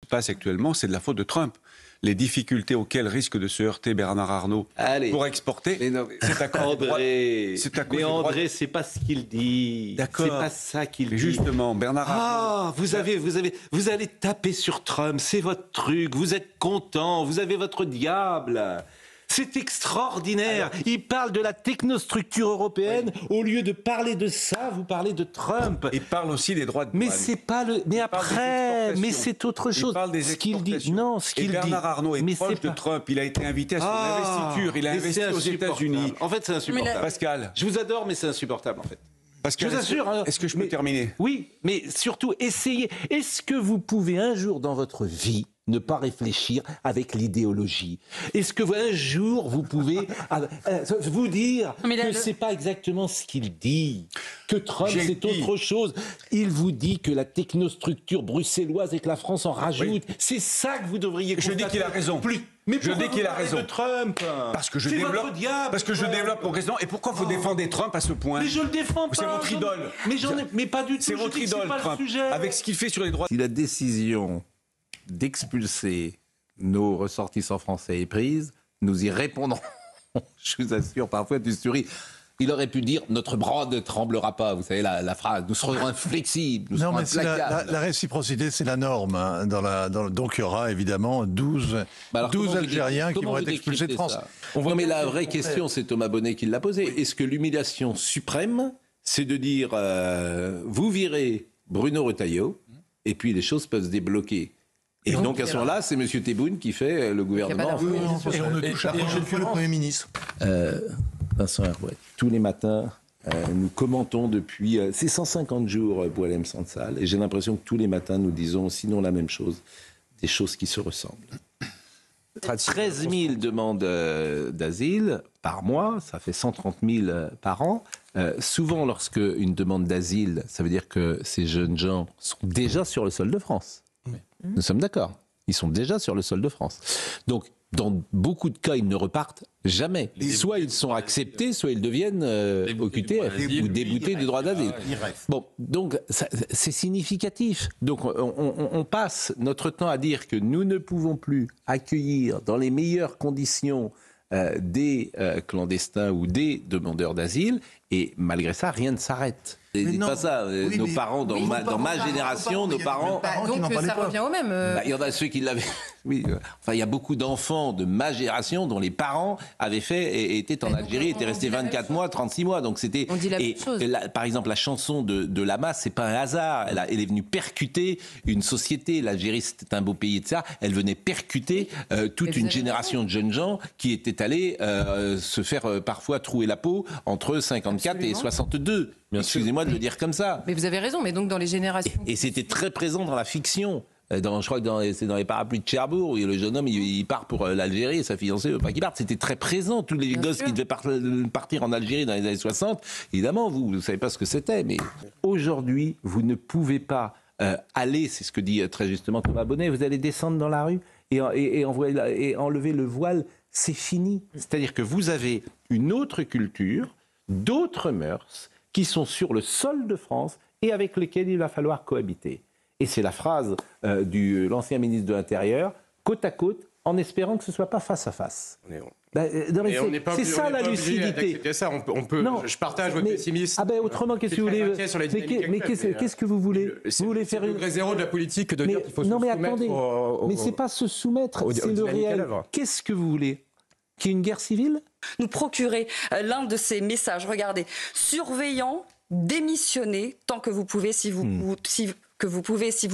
passe actuellement, c'est de la faute de Trump. Les difficultés auxquelles risque de se heurter Bernard Arnault pour exporter, c'est à cause André, mais André, c'est pas ce qu'il dit. D'accord. C'est pas ça qu'il dit. Justement, Bernard Arnault... vous allez taper sur Trump, c'est votre truc, vous êtes content, vous avez votre diable. C'est extraordinaire. Il parle de la technostructure européenne. Au lieu de parler de ça, vous parlez de Trump. Il parle aussi des droits de douane. Mais c'est pas le. Mais après, mais c'est autre chose. Il parle des exportations. Non, ce qu'il dit. Bernard Arnault est proche de Trump. Il a été invité à son investiture. Il a investi aux États-Unis. En fait, c'est insupportable. Pascal, je vous adore, mais c'est insupportable, en fait. Pascal, je vous assure. Est-ce que je peux terminer ? Oui, mais surtout, essayez. Est-ce que vous pouvez un jour dans votre vie ne pas réfléchir avec l'idéologie? Est-ce que un jour vous pouvez vous dire que c'est pas exactement ce qu'il dit, que Trump c'est autre chose? Il vous dit que la technostructure bruxelloise et que la France en rajoute. Oui. C'est ça que vous devriez constater. Je dis qu'il a raison. Mais je dis qu'il a raison. De Trump parce que je développe. Parce que je développe mon raison. Et pourquoi vous défendez Trump à ce point? Mais je le défends pas. C'est votre idole. Mais pas du tout. C'est votre idole, Trump. Avec ce qu'il fait sur les droits. Si la décision d'expulser nos ressortissants français est prise, nous y répondrons. Je vous assure, parfois tu souris. Il aurait pu dire « notre bras ne tremblera pas » vous savez la phrase, nous serons inflexibles, nous serons implacables. La réciprocité, c'est la norme. Hein, donc il y aura évidemment 12 Algériens qui vont être expulsés de France. Non, mais la vraie question, c'est Thomas Bonnet qui l'a posée. Est-ce que l'humiliation suprême, c'est de dire vous virez Bruno Retailleau et puis les choses peuvent se débloquer? Et donc à ce moment-là, c'est M. Tebboune qui fait le gouvernement. Et on ne touche à rien que le Premier ministre. Vincent Herouet, tous les matins, nous commentons depuis ces 150 jours Boualem Sansal, et j'ai l'impression que tous les matins nous disons, sinon la même chose, des choses qui se ressemblent. 13 000 demandes d'asile par mois, ça fait 130 000 par an. Souvent, lorsque une demande d'asile, ça veut dire que ces jeunes gens sont déjà sur le sol de France. Nous sommes d'accord. Ils sont déjà sur le sol de France. Donc, dans beaucoup de cas, ils ne repartent jamais. Soit ils sont acceptés, soit ils deviennent OQTF ou déboutés du droit d'asile. Bon, donc c'est significatif. Donc on passe notre temps à dire que nous ne pouvons plus accueillir dans les meilleures conditions des clandestins ou des demandeurs d'asile, et malgré ça, rien ne s'arrête. C'est pas ça. Nos parents, dans ma génération, nos parents... donc ça revient au même. Il y en a ceux qui l'avaient... Oui, enfin, il y a beaucoup d'enfants de ma génération dont les parents avaient fait et étaient en Algérie, étaient restés 24 mois, 36 mois. Donc c'était... On dit la même chose. Par exemple, la chanson de Lama, c'est pas un hasard. Elle est venue percuter une société. L'Algérie, c'était un beau pays, etc. Elle venait percuter toute une génération de jeunes gens qui étaient allés se faire parfois trouer la peau entre 54 et 62. Excusez-moi de le dire comme ça. Mais vous avez raison, mais donc dans les générations... Et c'était très présent dans la fiction. Je crois que c'est dans les parapluies de Cherbourg, où le jeune homme il part pour l'Algérie et sa fiancée veut pas qu'il parte. C'était très présent. Tous les gosses qui devaient partir en Algérie dans les années 60, évidemment, vous ne savez pas ce que c'était. Mais aujourd'hui, vous ne pouvez pas aller, c'est ce que dit très justement Thomas Bonnet, vous allez descendre dans la rue et enlever le voile, c'est fini. C'est-à-dire que vous avez une autre culture, d'autres mœurs, qui sont sur le sol de France et avec lesquels il va falloir cohabiter. Et c'est la phrase de l'ancien ministre de l'Intérieur, côte à côte, en espérant que ce ne soit pas face à face. C'est ça la lucidité. Ça. On peut, non, je partage votre pessimisme. Autrement, qu'est-ce que vous voulez? Mais qu'est-ce que vous voulez? Vous voulez faire le degré zéro de la politique de dire qu'il faut se soumettre. Non, mais attendez, mais c'est pas se soumettre, c'est le réel. Qu'est-ce que vous voulez? Qu'il y ait une guerre civile? Nous procurer l'un de ces messages. Regardez, surveillant, démissionnez tant que vous pouvez, si vous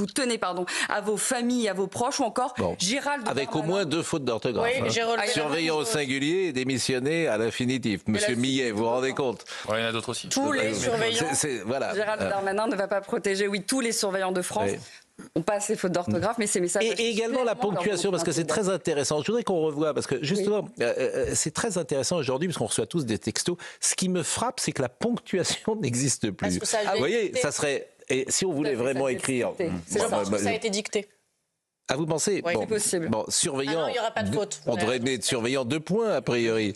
tenez à vos familles, à vos proches, ou encore Gérald avec au moins 2 fautes d'orthographe. Oui, surveillant au singulier et démissionné à l'infinitif. Monsieur Millet, vous vous rendez compte? Il y en a d'autres aussi. Tous les surveillants. Voilà. Gérald Darmanin ne va pas protéger, tous les surveillants de France. Oui. On passe les fautes d'orthographe, mais ces messages... Et également la ponctuation, parce que c'est très intéressant. Je voudrais qu'on revoie, parce que justement, c'est très intéressant aujourd'hui, parce qu'on reçoit tous des textos. Ce qui me frappe, c'est que la ponctuation n'existe plus. Vous voyez, ça serait... Et si on voulait vraiment écrire... Je pense que ça a été dicté. Ah, vous pensez? Oui, c'est possible. Surveillant... il n'y aura pas de faute. On devrait mettre surveillant 2 points, a priori.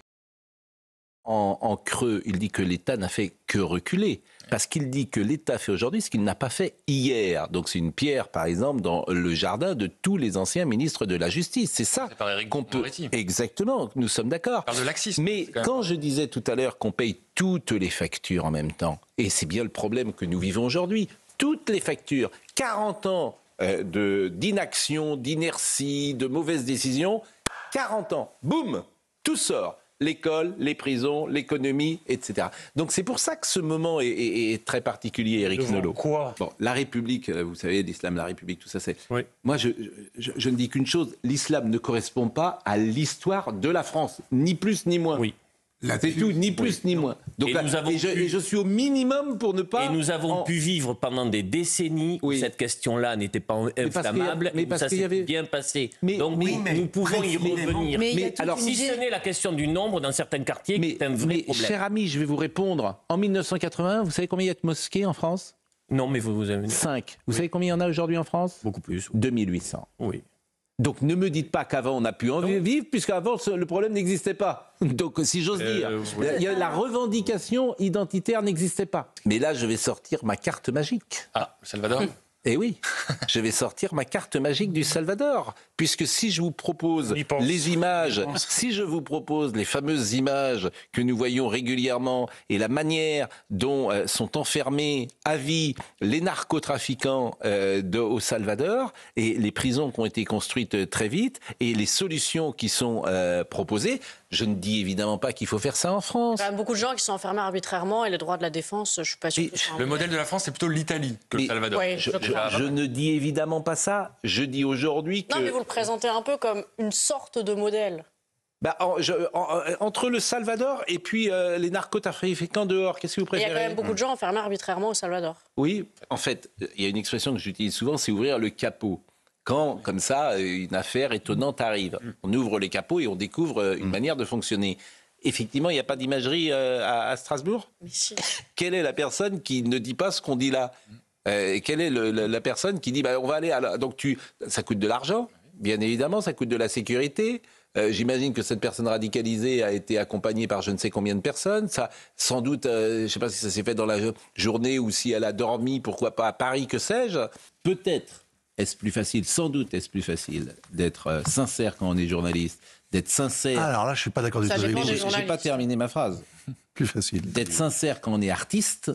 en creux, il dit que l'État n'a fait que reculer. Parce qu'il dit que l'État fait aujourd'hui ce qu'il n'a pas fait hier. Donc c'est une pierre, par exemple, dans le jardin de tous les anciens ministres de la Justice. C'est ça qu'on peut... Exactement, nous sommes d'accord. On parle de laxisme. Mais quand je disais tout à l'heure qu'on paye toutes les factures en même temps, et c'est bien le problème que nous vivons aujourd'hui, toutes les factures, 40 ans d'inaction, d'inertie, de mauvaises décisions, 40 ans, boum, tout sort. L'école, les prisons, l'économie, etc. Donc c'est pour ça que ce moment est très particulier, Éric Nolot. Quoi ? Bon, la République, vous savez, l'islam, la République, tout ça, c'est... Oui. Moi, je ne dis qu'une chose, l'islam ne correspond pas à l'histoire de la France, ni plus ni moins. Oui. C'est tout, ni plus ni moins. Donc je suis au minimum pour ne pas... Et nous avons pu vivre pendant des décennies où cette question-là n'était pas inflammable, mais ça s'est bien passé. Donc nous pouvons y revenir. Mais alors, si ce n'est la question du nombre dans certains quartiers qui est un vrai problème. Cher ami, je vais vous répondre. En 1981, vous savez combien il y a de mosquées en France ? Non, mais vous avez... 5. Vous savez combien il y en a aujourd'hui en France ? Beaucoup plus. 2800. Oui. Donc ne me dites pas qu'avant on a pu en vivre, puisqu'avant le problème n'existait pas. Donc si j'ose dire, la revendication identitaire n'existait pas. Mais là je vais sortir ma carte magique. Ah, Salvador. Eh oui, je vais sortir ma carte magique du Salvador, puisque si je vous propose les images, si je vous propose les fameuses images que nous voyons régulièrement et la manière dont sont enfermés à vie les narcotrafiquants au Salvador et les prisons qui ont été construites très vite et les solutions qui sont proposées, je ne dis évidemment pas qu'il faut faire ça en France. Il y a beaucoup de gens qui sont enfermés arbitrairement et les droits de la défense, je ne suis pas sûr. Le modèle de la France, c'est plutôt l'Italie que le Salvador. Oui, je ne dis évidemment pas ça. Je dis aujourd'hui que... Non, mais vous le présentez un peu comme une sorte de modèle. Entre le Salvador et puis les narcotrafiquants dehors, qu'est-ce que vous préférez ? Il y a quand même beaucoup de gens enfermés arbitrairement au Salvador. Oui, en fait, il y a une expression que j'utilise souvent, c'est ouvrir le capot. Quand, comme ça, une affaire étonnante arrive. On ouvre les capots et on découvre une manière de fonctionner. Effectivement, il n'y a pas d'imagerie à Strasbourg ? Mais si. Quelle est la personne qui ne dit pas ce qu'on dit là ? Quelle est la personne qui dit on va aller à donc ça coûte de l'argent, bien évidemment, ça coûte de la sécurité. J'imagine que cette personne radicalisée a été accompagnée par je ne sais combien de personnes. Ça, sans doute, je ne sais pas si ça s'est fait dans la journée ou si elle a dormi, pourquoi pas à Paris, que sais-je. Peut-être est-ce plus facile, sans doute est-ce plus facile d'être sincère quand on est journaliste, d'être sincère. Alors là, je ne suis pas d'accord du tout avec vous. Je n'ai pas terminé ma phrase. Plus facile. D'être sincère quand on est artiste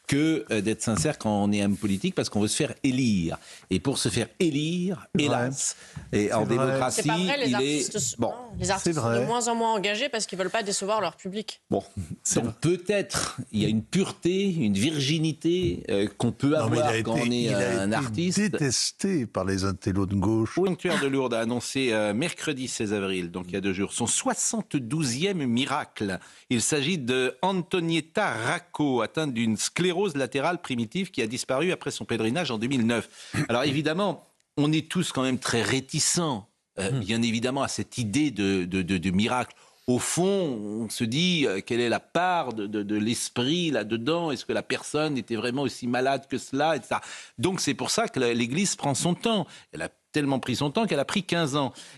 que d'être sincère quand on est homme politique, parce qu'on veut se faire élire. Et pour se faire élire, hélas, et en démocratie, c'est pas vrai, les artistes, bon, les artistes sont de moins en moins engagés parce qu'ils ne veulent pas décevoir leur public. Bon, donc peut-être il y a une pureté, une virginité qu'on peut avoir quand on est un artiste. Il a été détesté par les intellos de gauche. Le sanctuaire de Lourdes a annoncé mercredi 16 avril, donc il y a 2 jours, son 72e miracle. Il s'agit de Antonietta Racco, atteinte d'une sclérose latérale primitive qui a disparu après son pèlerinage en 2009. Alors évidemment, on est tous quand même très réticents, bien évidemment, à cette idée de miracle. Au fond, on se dit quelle est la part de l'esprit là-dedans ? Est-ce que la personne était vraiment aussi malade que cela, etc. Donc c'est pour ça que l'Église prend son temps. Elle a tellement pris son temps qu'elle a pris 15 ans.